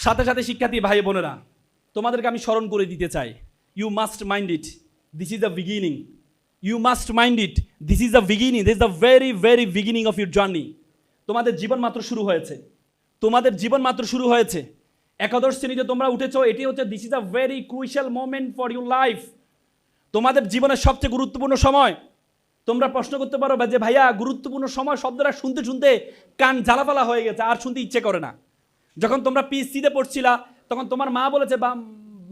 সাথে সাথে শিক্ষার্থী ভাই বোনেরা, তোমাদেরকে আমি স্মরণ করে দিতে চাই, you must mind it, this is the beginning. You must mind it, this is the beginning, this is the very very beginning of your journey. তোমাদের জীবন মাত্র শুরু হয়েছে, তোমাদের জীবন মাত্র শুরু হয়েছে। একাদশ শ্রেণীতে তোমরা উঠেছো, এটি হচ্ছে this is a very crucial moment for your life. তোমাদের জীবনের সবচেয়ে গুরুত্বপূর্ণ সময়। তোমরা প্রশ্ন করতে পারো যে ভাইয়া গুরুত্বপূর্ণ সময় শব্দটা শুনতে শুনতে কান জ্বালাপালা হয়ে গেছে, আর শুনতে ইচ্ছে করে না। যখন তোমরা পিএসসিতে পড়ছিলা তখন তোমার মা বলেছে,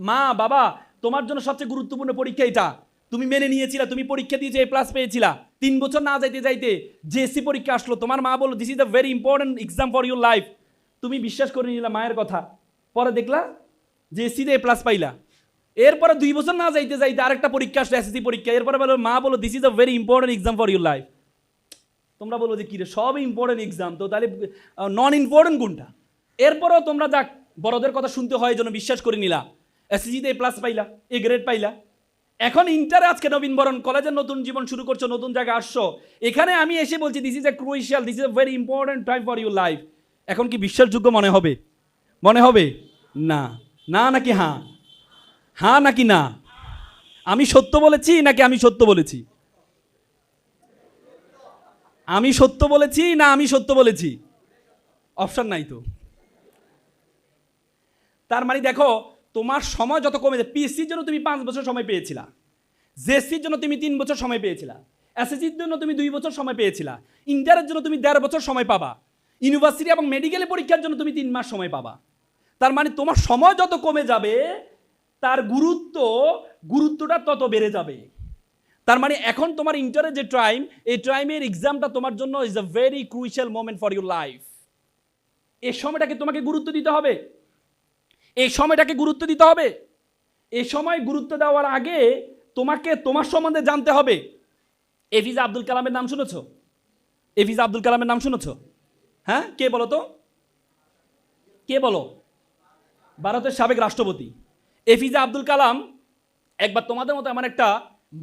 মা বাবা তোমার জন্য সবচেয়ে গুরুত্বপূর্ণ পরীক্ষা এটা, তুমি মেনে নিয়েছিলা, তুমি পরীক্ষা দিয়েছে A+ পেয়েছিলা। 3 বছর না যাইতে যাইতে JSC পরীক্ষা আসলো, তোমার মা বললো this is the very important exam for your life. তুমি বিশ্বাস করে নিলা মায়ের কথা, পরে দেখলা JSCতে A+ পাইলা। এরপরে 2 বছর না যাইতে যাইতে আরেকটা পরীক্ষা আসলো, SSC পরীক্ষা। এরপরে বলো মা বলো this is a very important exam for your life. তোমরা বলো যে কি রে, সব ইম্পর্টেন্ট এক্সাম, তো তাহলে নন ইম্পর্টেন্ট কোনটা? এরপরেও তোমরা যাক বড়দের কথা শুনতে হয় জন্য বিশ্বাস করে নিলা, SSCতে A+ পাইলা, A গ্রেড পাইলা। এখন ইন্টারে আজকে নবীনবরণ কলেজের নতুন জীবন শুরু করছো, নতুন জায়গায় আসছো, এখানে আমি এসে বলছি this is a crucial, this is a very important time for your life. এখন কি বিশ্বাসযোগ্য মনে হবে? মনে হবে না? না নাকি হ্যাঁ? হ্যাঁ নাকি না? আমি সত্য বলেছি নাকি আমি সত্য বলেছি? আমি সত্য বলেছি না আমি সত্য বলেছি? অপশন নাই তো। তার মানে দেখো, তোমার সময় যত কমে যায়, পিএসসির জন্য তুমি 5 বছর সময় পেয়েছিলা, জেএসসির জন্য তুমি 3 বছর সময় পেয়েছিলা, এসএসসির জন্য তুমি 2 বছর সময় পেয়েছিলা, ইন্টারের জন্য তুমি 1.5 বছর সময় পাবা, ইউনিভার্সিটি এবং মেডিকেলে পরীক্ষার জন্য তুমি 3 মাস সময় পাবা। তার মানে তোমার সময় যত কমে যাবে তার গুরুত্বটা তত বেড়ে যাবে। তার মানে এখন তোমার ইন্টারের যে টাইম, এই টাইমের এক্সামটা তোমার জন্য is a very crucial moment for your life. এই সময়টাকে তোমাকে গুরুত্ব দিতে হবে, এই সময়টাকে গুরুত্ব দিতে হবে। এই সময় গুরুত্ব দেওয়ার আগে তোমাকে তোমার সম্বন্ধে জানতে হবে। এপিজে আব্দুল কালামের নাম শুনেছো? এপিজে আব্দুল কালামের নাম শুনেছো? হ্যাঁ, কে বলো তো, কে বলো? ভারতের সাবেক রাষ্ট্রপতি এপিজে আব্দুল কালাম একবার তোমাদের মতো আমার একটা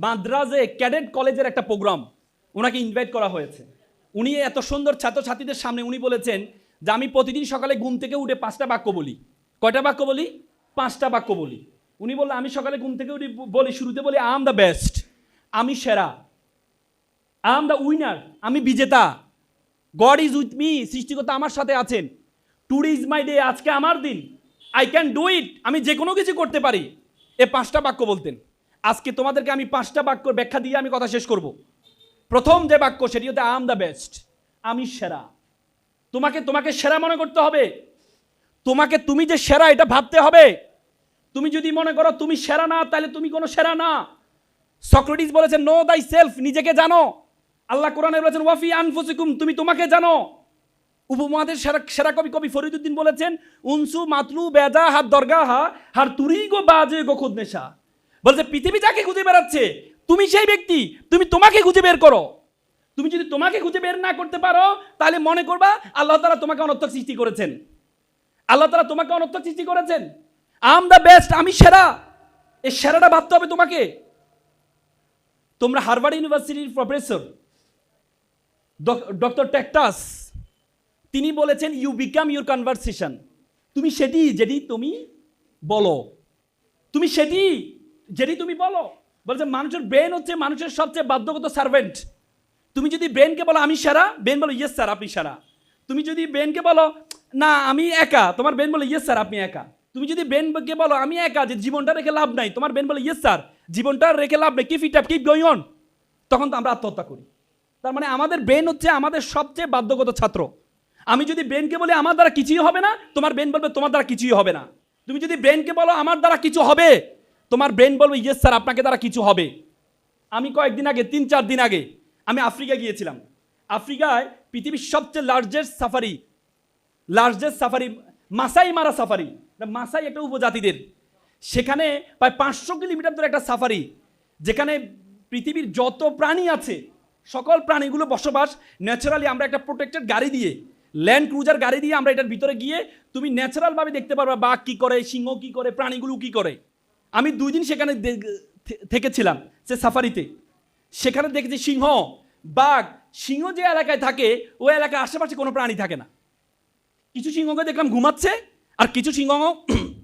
মাদ্রাজে ক্যাডেট কলেজের একটা প্রোগ্রাম, ওনাকে ইনভাইট করা হয়েছে। উনি এত সুন্দর ছাত্রছাত্রীদের সামনে উনি বলেছেন যে আমি প্রতিদিন সকালে ঘুম থেকে উঠে 5টা বাক্য বলি। কয়টা বাক্য বলি? 5টা বাক্য বলি। উনি বললেন আমি সকালে ঘুম থেকে উঠে বলি, শুরুতে বলি আই এম দ্য বেস্ট, আমি সেরা, আই এম দ্য উইনার, আমি বিজেতা, গড ইজ উইথ মি, সৃষ্টিকর্তা আমার সাথে আছেন, টুডে ইজ মাই ডে, আজকে আমার দিন, আই ক্যান ডু ইট, আমি যে কোনো কিছু করতে পারি। এ 5টা বাক্য বলতেন। আজকে তোমাদেরকে আমি 5টা বাক্য ব্যাখ্যা দিয়ে আমি কথা শেষ করব। প্রথম যে বাক্য সেটি হচ্ছে আই এম দ্য বেস্ট, আমি সেরা। তোমাকে সেরা মনে করতে হবে, তুমি যে সেরা এটা ভাবতে হবে। তুমি যদি মনে করো তুমি সেরা না, তাহলে তুমি কোনো সেরা না। সক্রেটিস বলেছেন নো দাই সেলফ, নিজেকে জানো। আল্লাহ কোরআনে বলেছেন ওয়াফি আনফুসিকুম, তুমি তোমাকে জানো। উপমহাদেশের সেরা কবি ফরিদউদ্দিন বলেছেন উনসু মাতলু বেজা হাত দরগাহা হার তুরি গো বাজে গো খুদ নেশা। বলছে পৃথিবী যাকে খুঁজে বেড়াচ্ছে তুমি সেই ব্যক্তি, তুমি তোমাকে খুঁজে বের করো। তুমি যদি তোমাকে খুঁজে বের না করতে পারো তাহলে মনে করবা আল্লাহ তাআলা তোমাকে অনর্থক সৃষ্টি করেছেন। আল্লাহ তাআলা তোমাকে অনর্থক সৃষ্টি করেছেন। আই এম দ্য বেস্ট, আমি সেরা, এই সেরাটা ভাবতে হবে তোমাকে। তোমরা হার্ভার্ড ইউনিভার্সিটির প্রফেসর ডক্টর টেক্টাস তিনি বলেছেন ইউ বিকাম ইউর কনভারসেশন। তুমি সেটি যেটি তুমি বলো, তুমি সেটি যেটি তুমি বলো। বলছে মানুষের ব্রেন হচ্ছে মানুষের সবচেয়ে বাধ্যগত সার্ভেন্ট। তুমি যদি ব্রেনকে বলো আমি সেরা, ব্রেন বলো ইয়েস স্যার আপনি সেরা। তুমি যদি ব্রেনকে বলো না আমি একা, তোমার ব্রেন বলো ইয়েস স্যার আপনি একা। তুমি যদি ব্রেনকে বলো আমি একা, যে জীবনটা রেখে লাভ নাই, তোমার ব্রেন বলো ইয়েস স্যার জীবনটা রেখে লাভ নাই, keep it up, keep going on. তখন তো আমরা আত্মহত্যা করি। তার মানে আমাদের ব্রেন হচ্ছে আমাদের সবচেয়ে বাধ্যগত ছাত্র। আমি যদি ব্রেনকে বলি আমার দ্বারা কিছুই হবে না, তোমার ব্রেন বলবে তোমার দ্বারা কিছুই হবে না। তুমি যদি ব্রেনকে বলো আমার দ্বারা কিছু হবে, তোমার ব্রেন বলবে ইয়েস স্যার আপনাকে দ্বারা কিছু হবে। আমি কয়েকদিন আগে 3-4 দিন আগে আমি আফ্রিকা গিয়েছিলাম। আফ্রিকায় পৃথিবীর সবচেয়ে লার্জেস্ট সাফারি মাসাই মারা সাফারি। মাসাই একটা উপজাতিদের, সেখানে প্রায় 500 কিলোমিটার ধরে একটা সাফারি, যেখানে পৃথিবীর যত প্রাণী আছে সকল প্রাণীগুলো বসবাস। ন্যাচারালি আমরা একটা প্রোটেক্টেড গাড়ি দিয়ে, ল্যান্ড ক্রুজার গাড়ি দিয়ে আমরা এটার ভিতরে গিয়ে তুমি ন্যাচারালভাবে দেখতে পারবা বাঘ কী করে, সিংহ কী করে, প্রাণীগুলো কী করে। আমি 2 দিন সেখানে থেকেছিলাম সে সাফারিতে। সেখানে দেখেছি সিংহ, বাঘ। সিংহ যে এলাকায় থাকে ওই এলাকায় আশেপাশে কোনো প্রাণী থাকে না। কিছু সিংহকে দেখলাম ঘুমাচ্ছে, আর কিছু সিংহ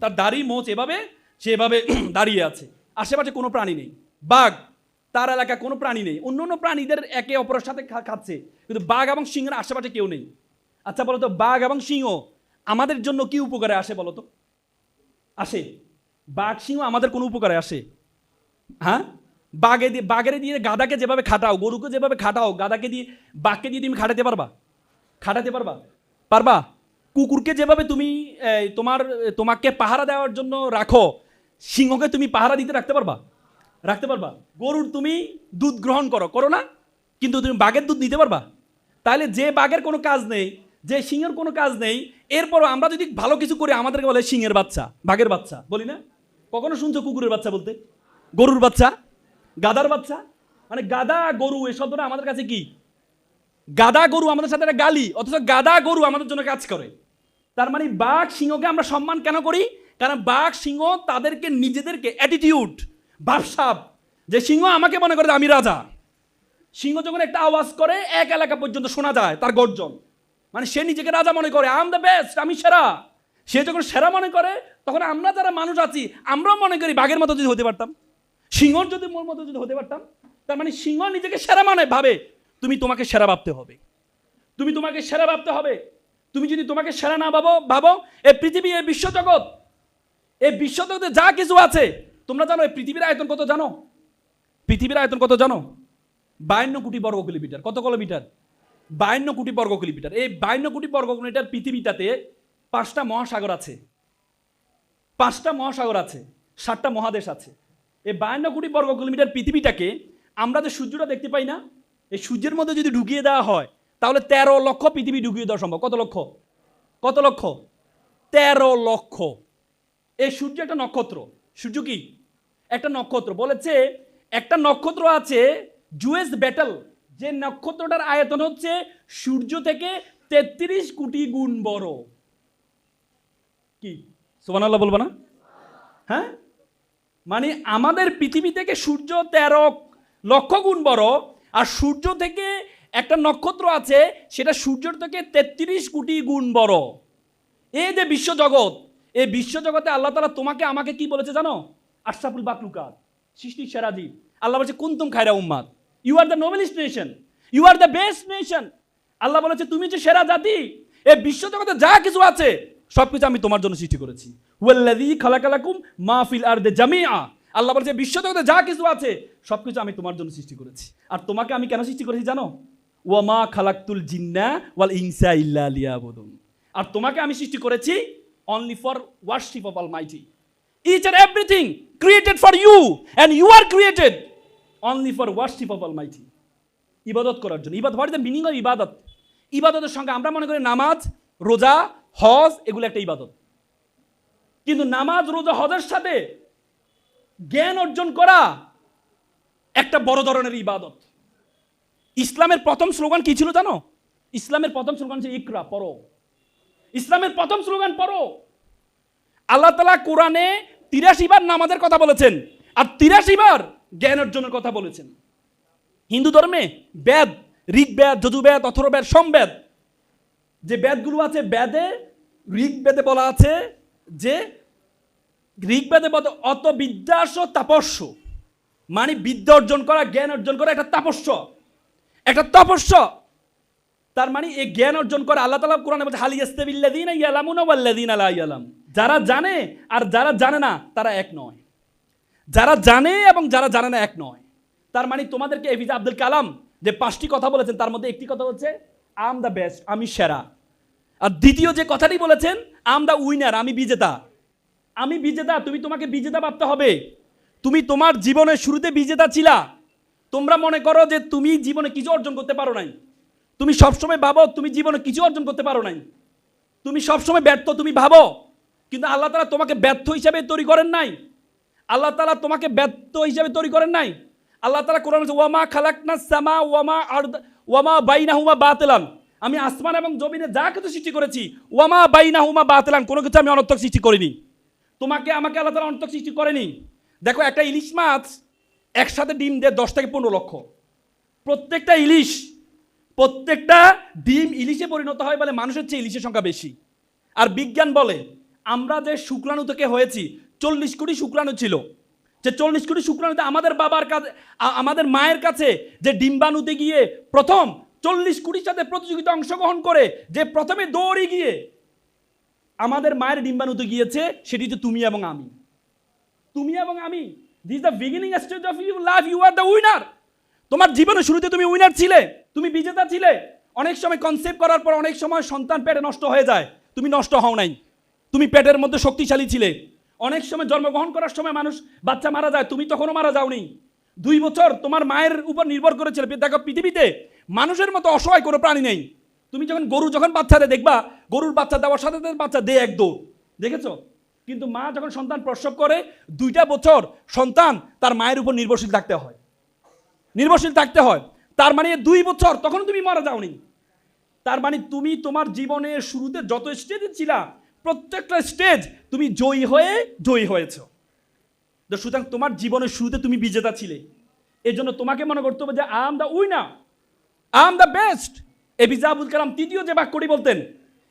তার দাড়ি মোচ এভাবে সেভাবে দাঁড়িয়ে আছে, আশেপাশে কোনো প্রাণী নেই। বাঘ, তার এলাকায় কোনো প্রাণী নেই, অন্য অন্য প্রাণীদের একে অপরের সাথে খাচ্ছে, কিন্তু বাঘ এবং সিংহের আশেপাশে কেউ নেই। আচ্ছা বলো তো, বাঘ এবং সিংহ আমাদের জন্য কি উপকারে আসে বলো তো? আসে? বাঘ সিংহ আমাদের কোনো উপকারে আসে? হ্যাঁ? বাঘের দিয়ে গাধাকে যেভাবে খাটাও, গরুকে যেভাবে খাটাও, গাধাকে দিয়ে বাঘকে দিয়ে তুমি খাটাতে পারবা? খাটাতে পারবা? পারবা? কুকুরকে যেভাবে তুমি তোমাকে পাহারা দেওয়ার জন্য রাখো, সিংহকে তুমি পাহারা দিতে রাখতে পারবা? রাখতে পারবা? গরুর তুমি দুধ গ্রহণ করো না, কিন্তু তুমি বাঘের দুধ নিতে পারবা? তাহলে যে বাঘের কোনো কাজ নেই, যে সিংহের কোনো কাজ নেই, এরপরও আমরা যদি ভালো কিছু করি আমাদেরকে বলে সিংহের বাচ্চা, বাঘের বাচ্চা, বলি না? কখনো শুনছো কুকুরের বাচ্চা বলতে? গরুর বাচ্চা, গাদার বাচ্চা, মানে গাদা গরু এই শব্দটা আমাদের কাছে কি? গাদা গরু আমাদের সাথে একটা গালি, অথচ গাদা গরু আমাদের জন্য কাজ করে। তার মানে বাঘ সিংহকে আমরা সম্মান কেন করি? কারণ বাঘ সিংহ তাদেরকে নিজেদেরকে অ্যাটিটিউড, ভাবসাব, যে সিংহ আমাকে মনে করে আমি রাজা। সিংহ যখন একটা আওয়াজ করে এক এলাকা পর্যন্ত শোনা যায় তার গর্জন, মানে সে নিজেকে রাজা মনে করে, আই এম দ্য বেস্ট, আমি সেরা। সে যখন সেরা মনে করে, তখন আমরা যারা মানুষ আছি আমরাও মনে করি বাঘের মতো যদি হতে পারতাম, সিংহর যদি মোর মতো যদি হতে পারতাম। তার মানে সিংহ নিজেকে সেরা মানে ভাবে, তুমি তোমাকে সেরা ভাবতে হবে, তুমি তোমাকে সেরা ভাবতে হবে। তুমি যদি তোমাকে সেরা না ভাবো, এই পৃথিবী, এই বিশ্বজগৎ, এই বিশ্বজগতে যা কিছু আছে, তোমরা জানো এই পৃথিবীর আয়তন কত জানো? পৃথিবীর আয়তন কত জানো? 52 কোটি বর্গ কিলোমিটার। কত কিলোমিটার? 52 কোটি বর্গ কিলোমিটার। এই 52 কোটি বর্গ কিলোমিটার পৃথিবীটাতে 5টা মহাসাগর আছে, 5টা মহাসাগর আছে, 7টা মহাদেশ আছে। এই 52 কোটি বর্গ কিলোমিটার পৃথিবীটাকে আমরা যে সূর্যটা দেখতে পাই না, এই সূর্যের মধ্যে যদি ঢুকিয়ে দেওয়া হয় তাহলে 13 লক্ষ পৃথিবী ঢুকিয়ে দেওয়া সম্ভব। কত লক্ষ? কত লক্ষ? 13 লক্ষ। এই সূর্য একটা নক্ষত্র। সূর্য কি? একটা নক্ষত্র। বলেছে একটা নক্ষত্র আছে জুয়েস ব্যাটেল, যে নক্ষত্রটার আয়তন হচ্ছে সূর্য থেকে 33 কোটি গুণ বড়। কি সুবহানাল্লাহ বলবো না? হ্যাঁ, মানে আমাদের পৃথিবী থেকে সূর্য 13 লক্ষ গুণ বড়, আর সূর্য থেকে একটা নক্ষত্র আছে সেটা সূর্যের থেকে 33 কোটি গুণ বড়। এই যে বিশ্বজগৎ, এই বিশ্বজগতে আল্লাহ তাআলা তোমাকে আমাকে কি বলেছে জানো? আশরাফুল মাখলুকাত, সৃষ্টির সেরা জীব। আল্লাহ বলেছে কুনতুম খায়রা উম্মাত, you are the noblest nation, you are the best nation. Allah বলেছে তুমি যে সেরা জাতি। এই বিশ্বজগতে যা কিছু আছে সবকিছু আমি তোমার জন্য সৃষ্টি করেছি। হুয়াল্লাযী খালাকালাকুম মা ফিল আরদি জামিআ। আল্লাহ বলেছে বিশ্বজগতে যা কিছু আছে সবকিছু আমি তোমার জন্য সৃষ্টি করেছি। আর তোমাকে আমি কেন সৃষ্টি করেছি জানো? ওয়া মা খালাকতুল জিন্না ওয়াল ইনসা ইল্লা লিয়াবুদুন। আর তোমাকে আমি সৃষ্টি করেছি only for worship of Almighty. Each and everything created for you, and you are created only for worship of Almighty. ইবাদত করার জন্য। ইবাদত, what is the meaning of ইবাদত? ইবাদতের সঙ্গে আমরা মনে করি নামাজ, রোজা, হজ এগুলো একটা ইবাদত, কিন্তু নামাজ, রোজা, হজের সাথে জ্ঞান অর্জন করা একটা বড় ধরনের ইবাদত। ইসলামের প্রথম স্লোগান কি ছিল জানো? ইসলামের প্রথম স্লোগান ছিল ইকরা, পড়ো। ইসলামের প্রথম স্লোগান পড়ো। আল্লাহ তাআলা কোরআনে 83 বার নামাজের কথা বলেছেন আর 83 বার জ্ঞান অর্জনের কথা বলেছেন। হিন্দু ধর্মে বেদ, ঋগ্বেদ, যজুর্বেদ, অথর্ববেদ, সমবেদ, যে বেদগুলো আছে, বেদে ঋগ্বেদে বলা আছে যে ঋগ্বেদে বলে অত বিদ্যাস তাপস্য, মানে বিদ্যা অর্জন করা, জ্ঞান অর্জন করা একটা তাপস্য, একটা তপস্য। তার মানে এই জ্ঞান অর্জন করে আল্লাহ তাআলা কোরআনে বলছে হাল ইয়াস্তাবিল্লাযীনা ইয়ালামুনা ওয়াল্লাযীনা লা ইয়ালাম। যারা জানে আর যারা জানে না তারা এক নয়। যারা জানে এবং যারা জানে না এক নয়। তার মানে তোমাদেরকে এপিজে আব্দুল কালাম যে 5টি কথা বলেছেন তার মধ্যে একটি কথা হচ্ছে আই এম দ্য বেস্ট, আমি সেরা। আর দ্বিতীয় যে কথাটি বলেছেন আই এম দ্য উইনার, আমি বিজেতা। আমি বিজেতা, তুমি তোমাকে বিজেতা ভাবতে হবে। তুমি তোমার জীবনের শুরুতে বিজেতা ছিলা। তোমরা মনে করো যে তুমি জীবনে কিছু অর্জন করতে পারো নাই। তুমি সবসময় ভাবো তুমি জীবনে কিছু অর্জন করতে পারো নাই, তুমি সবসময় ব্যর্থ তুমি ভাবো, কিন্তু আল্লাহ তাআলা তোমাকে ব্যর্থ হিসাবে তৈরি করেন নাই। আল্লাহ তাআলা তোমাকে ব্যর্থ হিসাবে তৈরি করেন নাই। আল্লাহ তাআলা কোরআনে বলেছে ওয়ামা খালাকনাস সামা ওয়ামা বাইনাহুমা বাতিলান। আমি আসমান এবং জমিনে যা কিছু সৃষ্টি করেছি ওয়ামা বাইনাহুমা বাতিলান, কোনো কিছু আমি অনর্থক সৃষ্টি করিনি। তোমাকে আমাকে আল্লাহ তাআলা অনর্থক সৃষ্টি করেনি। দেখো একটা ইলিশ মাছ একসাথে ডিম দেয় 10 থেকে 15 লক্ষ। প্রত্যেকটা ডিম ইলিশে পরিণত হয় বলে মানুষের চেয়ে ইলিশের সংখ্যা বেশি। আর বিজ্ঞান বলে আমরা যে শুক্রাণু থেকে হয়েছি 40 কোটি শুক্রাণু ছিল, যে 40 কোটি শুক্রাণুতে আমাদের বাবার কাছে, আমাদের মায়ের কাছে যে ডিম্বাণুতে গিয়ে প্রথম 40 কোটির সাথে প্রতিযোগিতা অংশগ্রহণ করে যে প্রথমে দৌড়ে গিয়ে আমাদের মায়ের ডিম্বাণুতে গিয়েছে, সেটি হচ্ছে তুমি এবং আমি। তুমি এবং আমি, this the beginning stage of your life, you are the winner. তোমার জীবনের শুরুতে তুমি উইনার ছিলে, তুমি বিজেতা ছিলে। অনেক সময় কনসেপ্ট করার পর অনেক সময় সন্তান পেটে নষ্ট হয়ে যায়, তুমি নষ্ট হও নাই, তুমি পেটের মধ্যে শক্তিশালী ছিলে। অনেক সময় জন্মগ্রহণ করার সময় মানুষ বাচ্চা মারা যায়, তুমি তখনও মারা যাওনি। 2 বছর তোমার মায়ের উপর নির্ভর করেছিল। দেখো পৃথিবীতে মানুষের মতো অসহায় কোনো প্রাণী নেই। তুমি যখন গরু যখন বাচ্চা দেয় দেখবা, গরুর বাচ্চা দেওয়ার সাথে সাথে বাচ্চা দেয় এক দৌড়, দেখেছো? কিন্তু মা যখন সন্তান প্রসব করে 2টা বছর সন্তান তার মায়ের উপর নির্ভরশীল থাকতে হয়, নির্ভরশীল থাকতে হয়। তার মানে 2 বছর তখন তুমি মারা যাওনি। তার মানে তুমি তোমার জীবনের শুরুতে যত স্টেজে ছিলা, প্রত্যেকটা স্টেজ তুমি জয়ী হয়েছ। সুতরাং তোমার জীবনের শুরুতে তুমি বিজেতা ছিলে। এই জন্য তোমাকে মনে করতে হবে যে I am the winner, I am the best. APJ Abul Kalam তৃতীয় যে বাক্যটি বলতেন,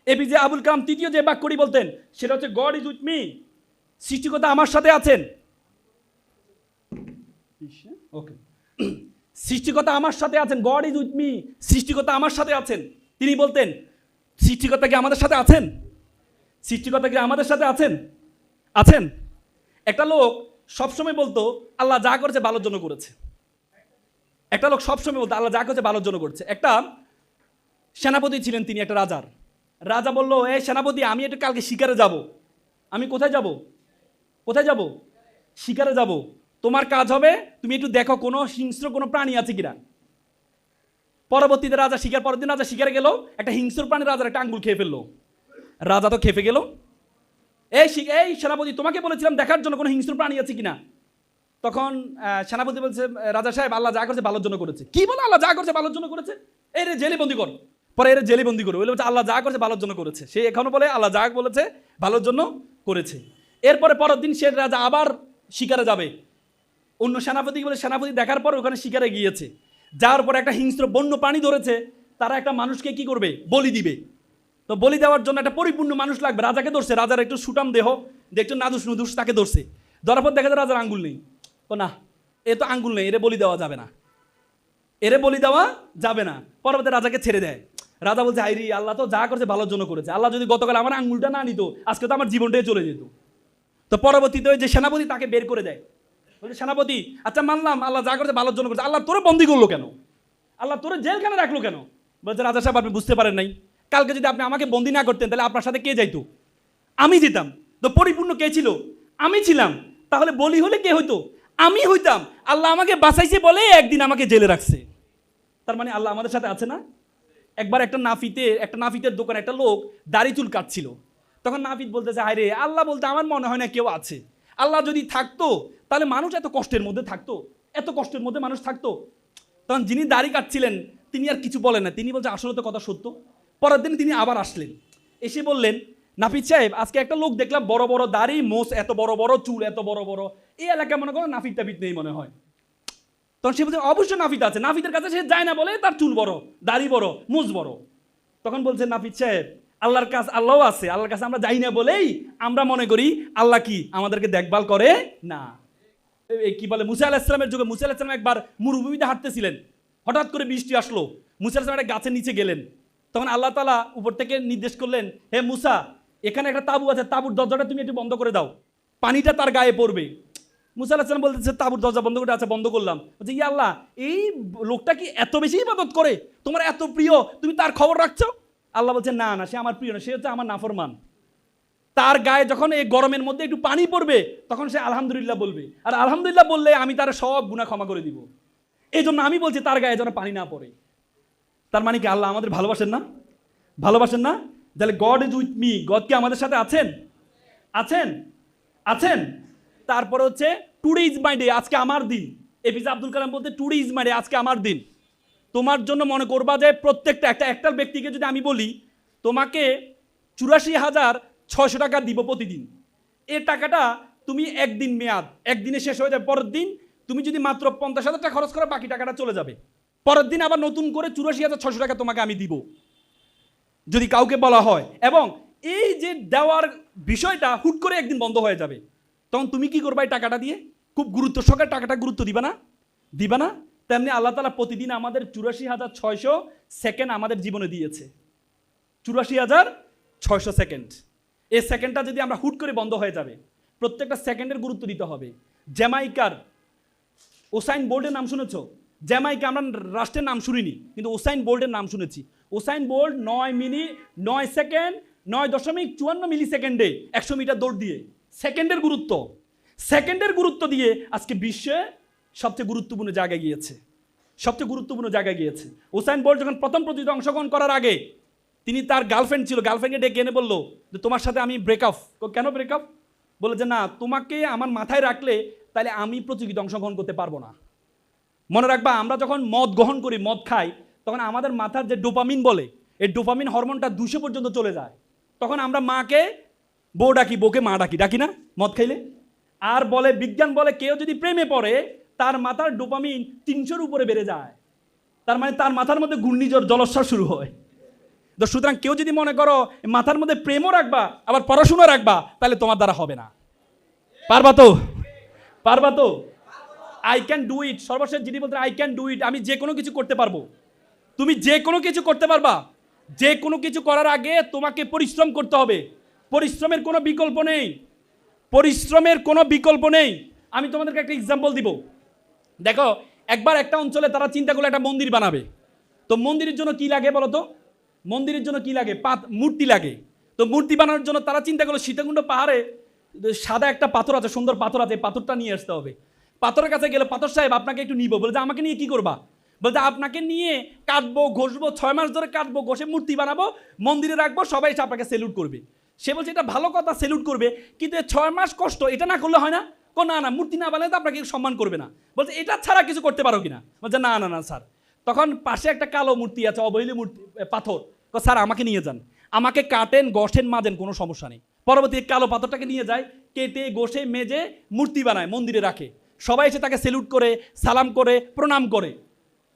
এপিজে আবুল কালাম তৃতীয় যে বাক্যটি বলতেন সেটা হচ্ছে গড ইজ উইথ মি। সৃষ্টিকর্তা আমার সাথে আছেন। ওকে, সৃষ্টিকর্তা আমার সাথে আছেন, গড ইজ উইথ মি, সৃষ্টিকর্তা আমার সাথে আছেন। তিনি বলতেন সৃষ্টিকর্তা কি আমাদের সাথে আছেন? সৃষ্টিকর্তা কি আমাদের সাথে আছেন? আছেন। একটা লোক সবসময় বলতো আল্লাহ যা করেছে ভালোর জন্য করেছে। একটা লোক সবসময় বলতো আল্লাহ যা করেছে ভালোর জন্য করেছে। একটা সেনাপতি ছিলেন, তিনি একটা রাজার। রাজা বলল, এই সেনাপতি, আমি একটু কালকে শিকারে যাব। আমি কোথায় যাব? কোথায় যাব? শিকারে যাব। তোমার কাজ হবে তুমি একটু দেখো কোনো হিংস্র কোনো প্রাণী আছে কিনা। পরবর্তীতে রাজা শিকার, পরের দিন রাজা শিকারে গেল, একটা হিংস্র প্রাণী রাজার একটা আঙ্গুল খেয়ে ফেললো। রাজা তো খেপে গেল, এই সেনাপতি, তোমাকে বলেছিলাম দেখার জন্য কোনো হিংস্র প্রাণী আছে কিনা। তখন সেনাপতি বলছে, রাজা সাহেব, আল্লাহ যা করেছে ভালোর জন্য করেছে। কি বলে আল্লাহ যা করেছে ভালোর জন্য করেছে? এই রে জেলে বন্দি কর। পরে এর জেলে বন্দি করো, বলে আল্লাহ যা করেছে ভালোর জন্য করেছে। সে এখনো বলে আল্লাহ যা বলেছে ভালোর জন্য করেছে। এরপরে পরের দিন সে রাজা আবার শিকারে যাবে। অন্য সেনাপতি বলে, সেনাপতি দেখার পর ওখানে শিকারে গিয়েছে, যাওয়ার পর একটা হিংস্র বন্য প্রাণী ধরেছে। তারা একটা মানুষকে কি করবে? বলি দিবে। তো বলি দেওয়ার জন্য একটা পরিপূর্ণ মানুষ লাগবে। রাজাকে ধরছে, রাজার একটু সুটাম দেহ, দেখছো নাদুস নুদুস, তাকে ধরছে। ধরার পর দেখা যায় রাজার আঙ্গুল নেই। ও না, এ তো আঙ্গুল নেই, এরে বলি দেওয়া যাবে না, এরে বলি দেওয়া যাবে না। পরবর্তী রাজাকে ছেড়ে দেয়। রাজা বলছে, হাইরি, আল্লাহ তো যা করেছে ভালোর জন্য করেছে। আল্লাহ যদি গতকাল আমার আঙ্গুলটা না নিত, আজকে তো আমার জীবনটাই চলে যেত। তো পরবর্তীতে ওই যে সেনাপতি তাকে বের করে দেয়। বলছে, সেনাপতি, আচ্ছা মানলাম আল্লাহ যা করেছে ভালোর জন্য করেছে, আল্লাহ তোরে বন্দি করলো কেন? আল্লাহ তোরে জেলখানে রাখলো কেন? বলছে, রাজা সাহেব, আপনি বুঝতে পারেন নাই, কালকে যদি আপনি আমাকে বন্দি না করতেন তাহলে আপনার সাথে কে যাইতো? আমি যেতাম। তো পরিপূর্ণ কে ছিল? আমি ছিলাম। তাহলে বলি হলে কে হইতো? আমি হইতাম। আল্লাহ আমাকে বাঁচাইছে বলে একদিন আমাকে জেলে রাখছে। তার মানে আল্লাহ আমাদের সাথে আছে না? একবার একটা নাফিতের দোকানে একটা লোক দাড়ি চুল কাটছিল। তখন নাফিত বলতেছে, হায় রে, আল্লাহ বলতে আমার মনে হয় না কেউ আছে। আল্লাহ যদি থাকতো তাহলে মানুষ এত কষ্টের মধ্যে থাকতো? এত কষ্টের মধ্যে মানুষ থাকতো? তখন যিনি দাড়ি কাটছিলেন তিনি আর কিছু বলেন না, তিনি বলছে, আসলে তো কথা সত্য। পরের দিন তিনি আবার আসলেন, এসে বললেন, নাফিদ সাহেব, আজকে একটা লোক দেখলাম বড় বড় দাড়ি, মোষ এত বড় বড়, চুল এত বড় বড়, এই এলাকায় মনে করো নাফিদ টাফিদ নেই মনে হয়। তখন সে বলছে, অবশ্যই নাফিদ আছে, নাফিদের কাছে সে যায় না বলে তার চুল বড়, দাড়ি বড়, মোষ বড়। তখন বলছে, নাফিদ সাহেব, আল্লাহর কাছে আল্লাহও আছে, আল্লাহর কাছে আমরা যাই না বলেই আমরা মনে করি আল্লাহ কি আমাদেরকে দেখভাল করে না। কি বলে, মুসা আলাইহিস সালামের যুগে মুসা আলাইহিস সালাম একবার মরুভূমিতে হাঁটতেছিলেন, হঠাৎ করে বৃষ্টি আসলো। মুসা আলাইহিস সালাম একটা গাছের নিচে গেলেন। তখন আল্লাহ তাআলা উপর থেকে নির্দেশ করলেন, হে মুসা, এখানে একটা তাঁবু আছে, তাঁবুর দরজাটা তুমি একটু বন্ধ করে দাও, পানিটা তার গায়ে পড়বে। মুসা আলাইহিস সালাম বলতেছে, তাঁবুর দরজা বন্ধ করে, আচ্ছা বন্ধ করলাম। বলছে, ইয়া আল্লাহ, এই লোকটা কি এত বেশি ইবাদত করে, তোমার এত প্রিয়, তুমি তার খবর রাখছো? আল্লাহ বলছে, না না, সে আমার প্রিয় না, সে হচ্ছে আমার নাফরমান। তার গায়ে যখন এই গরমের মধ্যে একটু পানি পড়বে তখন সে আলহামদুলিল্লাহ বলবে, আর আলহামদুলিল্লাহ বললে আমি তার সব গুনাহ ক্ষমা করে দিব। এই জন্য আমি বলছি তার গায়ে যেন পানি না পড়ে। তার মানে কি আল্লাহ আমাদের ভালোবাসেন না? ভালোবাসেন না? তাহলে god is with me, god কি আমাদের সাথে আছেন? আছেন? আছেন। তারপরে হচ্ছে টুডে ইজ মাই ডে, আজকে আমার দিন। এপিজে আব্দুল কালাম বলতে, টুডে ইজ মাই ডে, আজকে আমার দিন। তোমার জন্য মনে করবা যে প্রত্যেকটা একটা ব্যক্তিকে যদি আমি বলি তোমাকে 84,600 টাকা দিব প্রতিদিন, এই টাকাটা তুমি একদিন মেয়াদ, একদিনে শেষ হয়ে যাবে। পরের দিন তুমি যদি মাত্র 50,000 টাকা খরচ করো, বাকি টাকাটা চলে যাবে। পরের দিন আবার নতুন করে 84,600 টাকা তোমাকে আমি দিব, যদি কাউকে বলা হয়। এবং এই যে দেওয়ার বিষয়টা হুট করে একদিন বন্ধ হয়ে যাবে, তখন তুমি কি করবা এই টাকাটা দিয়ে? খুব গুরুত্ব সহকারে টাকাটা গুরুত্ব দিবা না? দিবা না? তেমনি আল্লাহ তাআলা প্রতিদিন আমাদের ৮৪,৬০০ সেকেন্ড আমাদের জীবনে দিয়েছে। ৮৪,৬০০ সেকেন্ড। এই সেকেন্ডটা যদি আমরা হুট করে বন্ধ হয়ে যাবে, প্রত্যেকটা সেকেন্ডের গুরুত্ব দিতে হবে। জ্যামাইকার উসাইন বোল্টের নাম শুনেছ? জ্যামাইকা আমরা রাষ্ট্রের নাম শুনিনি, কিন্তু উসাইন বোল্টের নাম শুনেছি। উসাইন বোল্ট ৯ মিনিট ৯ সেকেন্ড ৯.৫৪ মিলি সেকেন্ডে ১০০ মিটার দৌড় দিয়ে। সেকেন্ডের গুরুত্ব দিয়ে আজকে বিশ্বে সবচেয়ে গুরুত্বপূর্ণ জায়গায় গিয়েছে। উসাইন বোল্ট যখন প্রথম প্রতিযোগিতায় অংশগ্রহণ করার আগে তিনি তার গার্লফ্রেন্ড ছিল, গার্লফ্রেন্ডকে ডেকে এনে বললো যে তোমার সাথে আমি ব্রেকআপ। কেন ব্রেকআপ? বলে যে না, তোমাকে আমার মাথায় রাখলে তাহলে আমি প্রতিযোগিতা অংশগ্রহণ করতে পারবো না। মনে রাখবা, আমরা যখন মদ গ্রহণ করি, মদ খাই, তখন আমাদের মাথার যে ডোপামিন বলে, এই ডোপামিন হরমোনটা ২০০ পর্যন্ত চলে যায়। তখন আমরা মাকে বউ ডাকি, বউকে মা ডাকি না মদ খাইলে? আর বলে, বিজ্ঞান বলে, কেউ যদি প্রেমে পড়ে তার মাথার ডোপামিন ৩০০-র উপরে বেড়ে যায়। তার মানে তার মাথার মধ্যে ঘূর্ণিঝড় জলোচ্ছ্বাস শুরু হয়। তো সুতরাং কেউ যদি মনে করো মাথার মধ্যে প্রেমও রাখবা আবার পড়াশোনা রাখবা, তাহলে তোমার দ্বারা হবে না। পারবা তো? I can do it. সর্বশেষ যিনি বলতে আই ক্যান ডু ইট, আমি যে কোনো কিছু করতে পারবো। তুমি যে কোনো কিছু করতে পারবা। যে কোনো কিছু করার আগে তোমাকে পরিশ্রম করতে হবে। পরিশ্রমের কোনো বিকল্প নেই। আমি তোমাদেরকে একটা এক্সাম্পল দিব। দেখো, একবার একটা অঞ্চলে তারা চিন্তা করলো একটা মন্দির বানাবে। তো মন্দিরের জন্য কি লাগে বলো তো? মন্দিরের জন্য কি লাগে? মূর্তি লাগে। তো মূর্তি বানানোর জন্য তারা চিন্তা করলো সীতাকুণ্ড পাহাড়ে সাদা একটা পাথর আছে, সুন্দর পাথর আছে, পাথরটা নিয়ে আসতে হবে। পাথরের কাছে গেলে, পাথর সাহেব আপনাকে একটু নিব। বলে যে আমাকে নিয়ে কি করবা? বলতে আপনাকে নিয়ে কাটবো, ঘষবো, ৬ মাস ধরে কাটবো, ঘষে মূর্তি বানাবো, মন্দিরে রাখবো, সবাই এসে আপনাকে সেলুট করবে। সে বলছে এটা ভালো কথা, সেলুট করবে, কিন্তু ৬ মাস কষ্ট, এটা না করলে হয় না? না, মূর্তি না বানালে তো আপনাকে সম্মান করবে না। বলছে এটা ছাড়া কিছু করতে পারো কিনা? বলছে না স্যার। তখন পাশে একটা কালো মূর্তি আছে, অবৈধ মূর্তি, পাথর। স্যার আমাকে নিয়ে যান, আমাকে কাটেন, ঘষেন, মাজেন, কোনো সমস্যা নেই। পরবর্তী কালো পাথরটাকে নিয়ে যায়, কেটে ঘষে মেজে মূর্তি বানায়, মন্দিরে রাখে। সবাই এসে তাকে সেলুট করে, সালাম করে, প্রণাম করে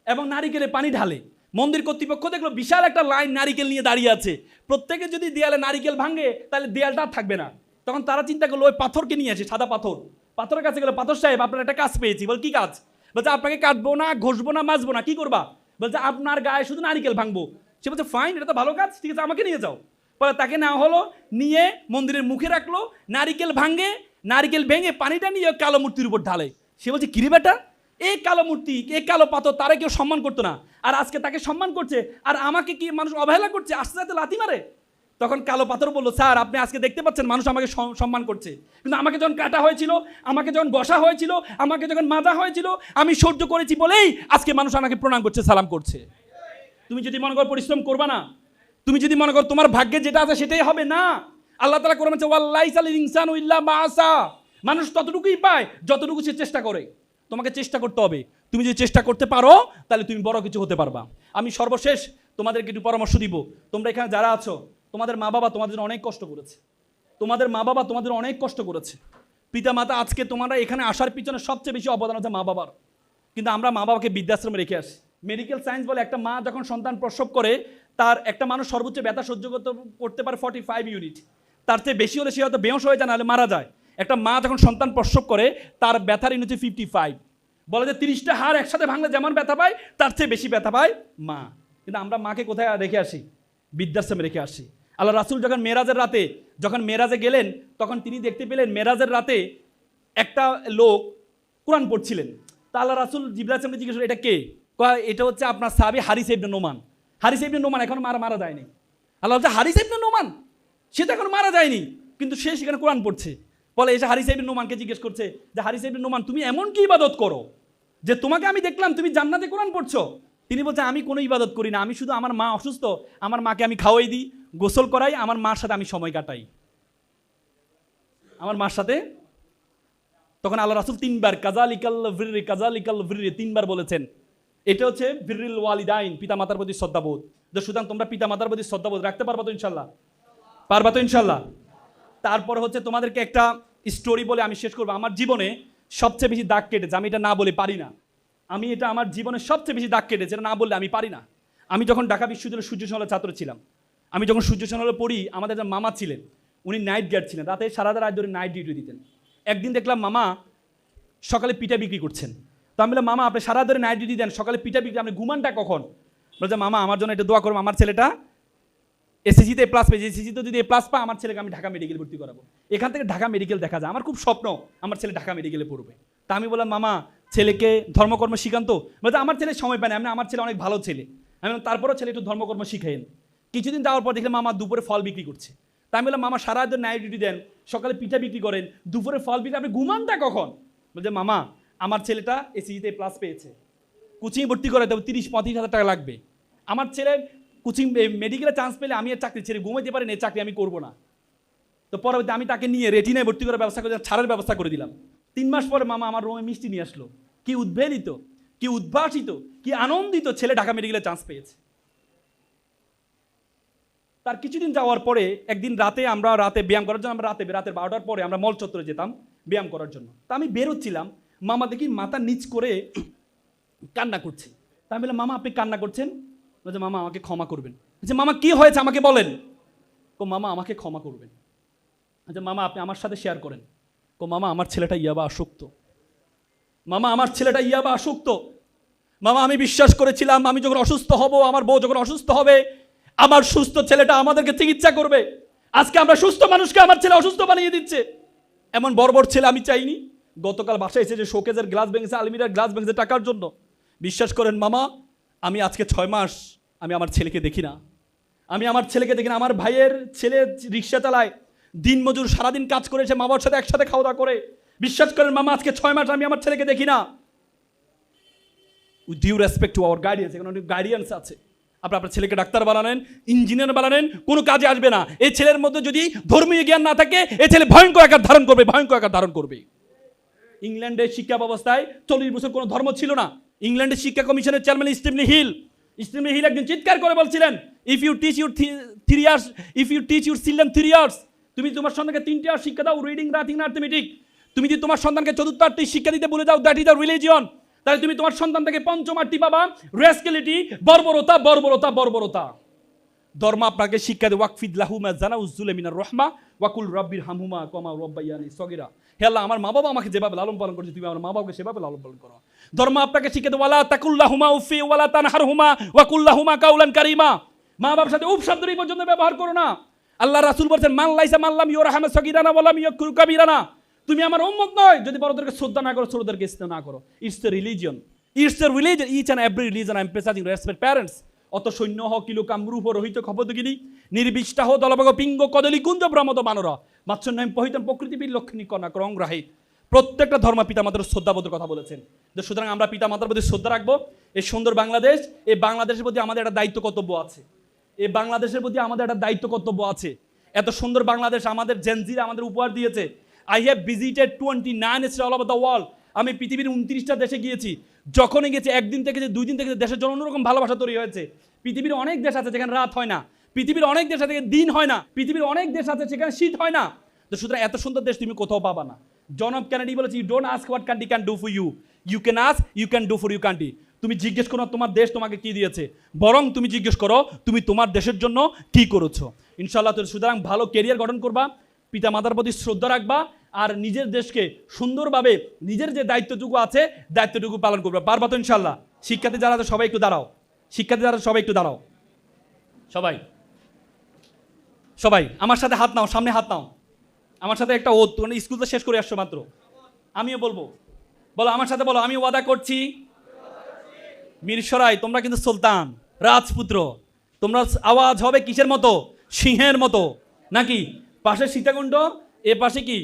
এবং নারিকেলে পানি ঢালে। মন্দির কর্তৃপক্ষ দেখলো বিশাল একটা লাইন নারিকেল নিয়ে দাঁড়িয়ে আছে। প্রত্যেকে যদি দেয়ালে নারিকেল ভাঙে তাহলে দেয়ালটা আর থাকবে না। তখন তারা চিন্তা করলো ওই পাথরকে নিয়ে আসে, সাদা পাথর। পাথরের কাছে গেলো, পাথর সাহেব আপনার একটা কাজ পেয়েছি। বল কি কাজ? বলছে আপনাকে কাটবো না, ঘষবো না, মাজবো না, কি করবা? বলছে আপনার গায়ে শুধু নারিকেল ভাঙবো। সে বলছে ফাইন, এটা তো ভালো কাজ, ঠিক আছে, আমাকে নিয়ে যাও। পরে তাকে নেওয়া হলো, নিয়ে মন্দিরের মুখে রাখলো, নারিকেল ভেঙে পানিটা নিয়ে কালো মূর্তির উপর ঢালে। সে বলছে কিরে বেটা, এই কালো মূর্তি, এই কালো পাথর, তারা কেউ সম্মান করতো না, আর আজকে তাকে সম্মান করছে, আর আমাকে কি মানুষ অবহেলা করছে, আস্তে আস্তে লাথি মারে। তখন কালো পাথর বললো, স্যার আপনি আজকে দেখতে পাচ্ছেন মানুষ আমাকে সম্মান করছে, কিন্তু আমাকে যখন কাটা হয়েছিল, আমাকে যখন বসা হয়েছিল, আমাকে যখন মাজা হয়েছিল, আমি সহ্য করেছি বলেই আজকে মানুষ আমাকে প্রণাম করছে, সালাম করছে। তুমি যদি মনে করো পরিশ্রম করবা না, তুমি যদি মনে করো তোমার ভাগ্যে যেটা আছে সেটাই হবে, না। আল্লাহ তাআলা কোরআনে বলেছে ওয়াল্লাইসাল ইনসানু ইল্লা মা আসা। মানুষ ততটুকুই পায় যতটুকু সে চেষ্টা করে। তোমাকে চেষ্টা করতে হবে। তুমি যদি চেষ্টা করতে পারো তাহলে তুমি বড় কিছু হতে পারবা। আমি সর্বশেষ তোমাদেরকে একটু পরামর্শ দিব। তোমরা এখানে যারা আছো, তোমাদের মা বাবা তোমাদের জন্য অনেক কষ্ট করেছে। পিতা মাতা, আজকে তোমরা এখানে আসার পিছনে সবচেয়ে বেশি অবদান হচ্ছে মা বাবার। কিন্তু আমরা মা বাবাকে বৃদ্ধাশ্রমে রেখে আসি। মেডিকেল সায়েন্স বলে একটা মা যখন সন্তান প্রসব করে, তার একটা মানুষ সর্বোচ্চ ব্যথা সহ্য করতে পারে 45 ইউনিট। তার চেয়ে বেশি হলে সে হয়তো বেহুঁশ হয়ে যায়, নাহলে মারা যায়। একটা মা যখন সন্তান প্রসব করে, তার ব্যথার ইউনিট হচ্ছে 55। বলে যে 30টা হাড় একসাথে ভাঙলে যেমন ব্যথা পায়, তার চেয়ে বেশি ব্যথা পায় মা। কিন্তু আমরা মাকে কোথায় রেখে আসি? বৃদ্ধাশ্রমে রেখে আসি। আল্লাহ রাসূল যখন মেরাজে গেলেন, তখন তিনি দেখতে পেলেন মেরাজের রাতে একটা লোক কোরআন পড়ছিলেন। তা আল্লাহ রাসূল জিবরাইল আলাইহিস সালামকে জিজ্ঞেস করলেন, এটা কে? এটা হচ্ছে আপনার সাহাবী হারিস ইবনে নোমান। এখন মারা যায়নি। আল্লাহ বলছে হারিস ইবনে নোমান, সে তো এখন মারা যায়নি, কিন্তু সে সেখানে কোরআন পড়ছে। বলে এসে হারিস ইবনে নোমানকে জিজ্ঞেস করছে যে হারিস ইবনে নোমান, তুমি এমন কি ইবাদত করো যে তোমাকে আমি দেখলাম তুমি জান্নাতে কোরআন পড়ছো? তিনি বলছে আমি কোনো ইবাদত করি না, আমি শুধু আমার মা অসুস্থ, আমার মাকে আমি খাওয়াই দিই, গোসল করাই, আমার মার সাথে আমি সময় কাটাই, আমার মার সাথে। তখন আল্লাহ রাসূল 3বার কাযালিকাল বিররি 3বার বলেছেন। এটা হচ্ছে বিররিল ওয়ালিদাইন, পিতামাতার প্রতি শ্রদ্ধাবোধ। সুতরাং তোমরা পিতামাতার প্রতি শ্রদ্ধাবোধ রাখতে পারবা তো ইনশাল্লাহ? তারপর হচ্ছে তোমাদেরকে একটা স্টোরি বলে আমি শেষ করবো। আমার জীবনে সবচেয়ে বেশি দাগ কেটেছে, আমি এটা না বলে পারি না। এটা আমার জীবনে সবচেয়ে বেশি দাগ কেটেছে, এটা না বললে আমি পারি না। আমি যখন ঢাকা বিশ্ববিদ্যালয়ের সূর্য সমালোর ছাত্র ছিলাম, আমি যখন সূর্য সেনালে পড়ি, আমাদের একটা মামা ছিলেন, উনি নাইট গার্ড ছিলেন, রাতে সারা রাত ধরে নাইট ডিউটি দিতেন। একদিন দেখলাম মামা সকালে পিঠা বিক্রি করছেন। তো আমি বললাম, মামা আপনি সারা ধরে নাইট ডিউটি দেন, সকালে পিঠা বিক্রি, আপনি ঘুমানটা কখন? বলছে, মামা আমার জন্য এটা দোয়া করবো, আমার ছেলেটা এসএসসিতে এ প্লাস পেয়েছে, এসএসসিতে যদি এ প্লাস পায় আমার ছেলেকে আমি ঢাকা মেডিকেল ভর্তি করাবো। এখান থেকে ঢাকা মেডিকেল দেখা যায়, আমার খুব স্বপ্ন আমার ছেলে ঢাকা মেডিকেলে পড়বে। তা আমি বললাম, মামা ছেলেকে ধর্মকর্ম শিখান তো। বলতে আমার ছেলে সময় পায় না, আমি আমার ছেলে অনেক ভালো ছেলে। আমি বললাম, তারপরেও ছেলে একটু ধর্মকর্ম শিখাইন। কিছুদিন যাওয়ার পর দেখলাম মামা দুপুরে ফল বিক্রি করছে। তা আমি বললাম, মামা সারা দিন নাইট ডিউটি দেন, সকালে পিঠা বিক্রি করেন, দুপুরে ফল বিক্রি, আপনি ঘুমানটা কখন? বলছে, মামা আমার ছেলেটা এসএসসিতে এ প্লাস পেয়েছে, কোচিং ভর্তি করে দেবো, 30-35 হাজার টাকা লাগবে। আমার ছেলে কোচিং মেডিকেলে চান্স পেলে আমি আর চাকরি ছেড়ে ঘুমাইতে পারি না, এই চাকরি আমি করবো না। তো পরবর্তী আমি তাকে নিয়ে রেটিনায় ভর্তি করার ব্যবস্থা করে ছাড়ের ব্যবস্থা করে দিলাম। 3 মাস পরে মামা আমার রুমে মিষ্টি নিয়ে আসলো। কি উদ্বেলিত, কি উদ্ভাসিত, কি আনন্দিত, ছেলে ঢাকা মেডিকেলে চান্স পেয়েছে। তার কিছুদিন যাওয়ার পরে একদিন আমরা রাতে ব্যায়াম করার জন্য, আমরা রাতের 12টার পরে আমরা মল চত্বরে যেতাম ব্যায়াম করার জন্য। তা আমি বেরোচ্ছিলাম, মামা দেখি মাথা নিচ করে কান্না করছে। তা আমি বললাম, মামা আপনি কান্না করছেন? বলছে, মামা আমাকে ক্ষমা করবেন। বলছে, মামা কি হয়েছে আমাকে বলেন। মামা আমাকে ক্ষমা করবেন। আচ্ছা মামা আপনি আমার সাথে শেয়ার করেন। মামা আমার ছেলেটা ইয়াবা আসক্ত। মামা আমার ছেলেটা ইয়াবা আসক্ত। মামা আমি বিশ্বাস করেছিলাম আমি যখন অসুস্থ হব, আমার বউ যখন অসুস্থ হবে, আমার সুস্থ ছেলেটা আমাদেরকে চিকিৎসা করবে। আজকে আমরা সুস্থ মানুষকে আমার ছেলে অসুস্থ বানিয়ে দিচ্ছে। এমন বড় ছেলে আমি চাইনি। গতকাল বাসায় এসে যে শোকেজের গ্লাস ভেঙেছে, আলমিরার গ্লাস ভেঙেছে টাকার জন্য। বিশ্বাস করেন মামা, আমি আজকে 6 মাস আমি আমার ছেলেকে দেখি না। আমি আমার ছেলেকে দেখি না। আমার ভাইয়ের ছেলে রিক্সা চালায়, দিনমজুর, সারাদিন কাজ করে এসে মা বাবার সাথে একসাথে খাওয়া দাওয়া করে। বিশ্বাস করেন মামা, আজকে 6 মাস আমি আমার ছেলেকে দেখি না। With due respect to our guardians, এখানে অনেক গার্ডিয়ান্স আছে। আপনার ছেলেকে ডাক্তার বানানেন, ইঞ্জিনিয়ার বানানেন, কোনো কাজে আসবে না। এই ছেলের মধ্যে যদি ধর্মীয় জ্ঞান না থাকে, এই ছেলে ভয়ঙ্কর আকার ধারণ করবে, ভয়ঙ্কর আকার ধারণ করবে। ইংল্যান্ডের শিক্ষা ব্যবস্থায় 40 বছর কোনো ধর্ম ছিল না। ইংল্যান্ডের শিক্ষা কমিশনের চেয়ারম্যান স্টিভেন হিল একদিন চিৎকার করে বলছিলেন, if you teach your children 3 years, তুমি তোমার সন্তানকে 3 ইয়ার শিক্ষা দাও, রিডিং, রাইটিং, অ্যারিথমেটিক। তুমি যদি তোমার সন্তানকে 4র্থ আর্টি শিক্ষা দিতে বলে দাও, দ্যাট ইজ দ্য রিলিজিয়ন। তাহলে তুমি তোমার সন্তান থেকে 5ম আর্টি পাবা, রেসকেলিটি, বর্বরতা। ধর্ম আপনাকে শিক্ষা দেয়, ওয়াকফিদ লাহুমা জানাউজ্জুলে মিনার রহমা ওয়াকুল রাব্বির হামহুমা কামা রাব্বায়ানি সগীরা। হে আল্লাহ, আমার মা বাবা আমাকে যেভাবে লালন পালন করেছে, তুমি আমার মা বাবাকে সেভাবে লালন পালন করো। ধর্ম আপনাকে শিক্ষা দেয়, ওয়ালা তাকুল্লাহুমা উফি ওয়ালা তানহারহুমা ওয়াকুল্লাহুমা কাউলান কারীমা। মা বাবার সাথে উফ শব্দই পর্যন্ত ব্যবহার করো না। আল্লাহ রাসূল বলেছেন, মান লাইসা মাল্লাম ইউরহামা সগীরানা ওয়ালাম ইয়াকুর কাবীরানা। তুমি আমার উম্মত নয় যদি বড়দেরকে শ্রদ্ধা না করো, ছোটদেরকে স্নেহ না করো। It's the religion, it's the religion, each and every religion I am precising respect parents. অত সৈন্য হ কিলো কামরূপ রহিত খপদগিরি নির্বিষ্টাহ দলবগ পিঙ্গ কদলি কুঞ্জ ব্রহ্মদ বানর মাচ্ছন্নাম পহিতন প্রকৃতিবীর লক্ষ্মী কণা ক্রং রাহিত। প্রত্যেকটা ধর্ম পিতা মাতার শ্রদ্ধাবোধের কথা বলেছেন। সুতরাং আমরা পিতা মাতার প্রতি শ্রদ্ধা রাখবো। এই সুন্দর বাংলাদেশ, এই বাংলাদেশের প্রতি আমাদের একটা দায়িত্ব কর্তব্য আছে। এই বাংলাদেশের প্রতি আমাদের একটা দায়িত্ব কর্তব্য আছে। এত সুন্দর বাংলাদেশ আমাদের জেনজিরা আমাদের উপহার দিয়েছে। I have visited 29 states all over the world. আমি পৃথিবীর 29টা দেশে গিয়েছি। যখনই গেছি, একদিন থেকে যে 2 দিন থেকে দেশের জন্য অন্যরকম ভালোবাসা তৈরি হয়েছে। পৃথিবীর অনেক দেশ আছে যেখানে রাত হয় না, পৃথিবীর অনেক দেশ আছে দিন হয় না, পৃথিবীর অনেক দেশ আছে সেখানে শীত হয় না। তো সুতরাং এত সুন্দর দেশ তুমি কোথাও পাবা না। জন অফ কেনেডি বলেছে, you don't ask what country can do for you, you can ask you can do for you country. তুমি জিজ্ঞেস করো তোমার দেশ তোমাকে কি দিয়েছে, বরং তুমি জিজ্ঞেস করো তুমি তোমার দেশের জন্য কি করেছো। ইনশাআল্লাহ। সুতরাং ভালো কেরিয়ার গঠন করবা, পিতা মাতার প্রতি শ্রদ্ধা রাখবা, আর নিজের দেশকে সুন্দরভাবে নিজের যে দায়িত্বটুকু আছে দায়িত্বটুকু পালন করবে। পারবা তো ইনশাআল্লাহ? শিক্ষার্থী যারা আছে সবাই একটু দাঁড়াও, শিক্ষার্থী যারা সবাই একটু দাঁড়াও, সবাই আমার সাথে হাত নাও, সামনে হাত নাও। আমার সাথে একটা ওত, মানে স্কুল তো শেষ করে আসছো মাত্র, আমিও বলবো, বলো আমার সাথে, বলো আমি ওয়াদা করছি মিরসরাই তোমরা কিন্তু সুলতান রাজপুত্র, তোমরা আওয়াজ হবে কিসের মতো? সিংহের মতো নাকি? পাশে সীতাকুণ্ড, এ পাশে কি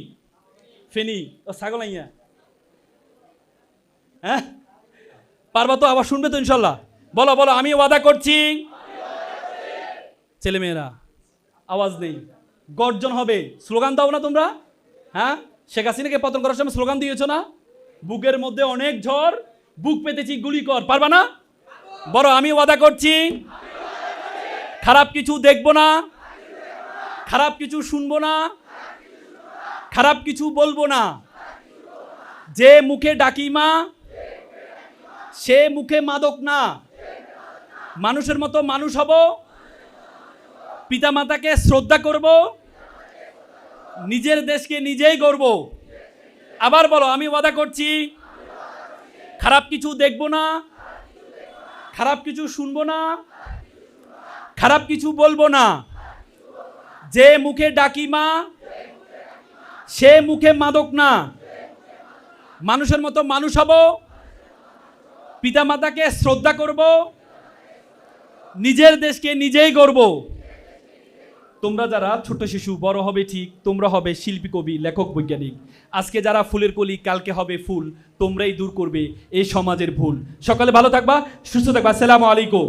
ফেনী ও ছাগলাইয়া। হ্যাঁ পারবা তো? আবার শুনবে তো ইনশাল্লাহ? বলো বলো আমি ওয়াদা করছি। ছেলেমেয়েরা আওয়াজ নেই, গর্জন হবে। স্লোগান দাও না তোমরা? হ্যাঁ, শেখ হাসিনাকে পতন করার সময় স্লোগান দিয়েছো না? বুকের মধ্যে অনেক ঝড়, বুক পেতেছি গুলি কর। পারবা না? বড় আমি ওয়াদা করছি খারাপ কিছু দেখবো না, খারাপ কিছু শুনবো না, খারাপ কিছু বলবো না। যে মুখে ডাকি মা সে মুখে মাদক না, মানুষের মতো মানুষ হব, পিতামাতাকে শ্রদ্ধা করব, নিজের দেশকে নিজেই গড়ব। আবার বলো, আমি ওয়াদা করছি খারাপ কিছু দেখব না, খারাপ কিছু শুনবো না, খারাপ কিছু বলবো না। যে মুখে ডাকি মা, সে মুখে মাদক না। মানুষের মতো মানুষ হব, পিতামাতাকে শ্রদ্ধা করব, নিজের দেশকে নিজেই গড়ব। তোমরা যারা ছোট শিশু, বড় হবে ঠিক, তোমরা হবে শিল্পী, কবি, লেখক, বৈজ্ঞানিক। আজকে যারা ফুলের কলি, কালকে হবে ফুল। তোমরাই দূর করবে এই সমাজের ভুল। সকালে ভালো থাকবা, সুস্থ থাকবা। আসসালামু আলাইকুম।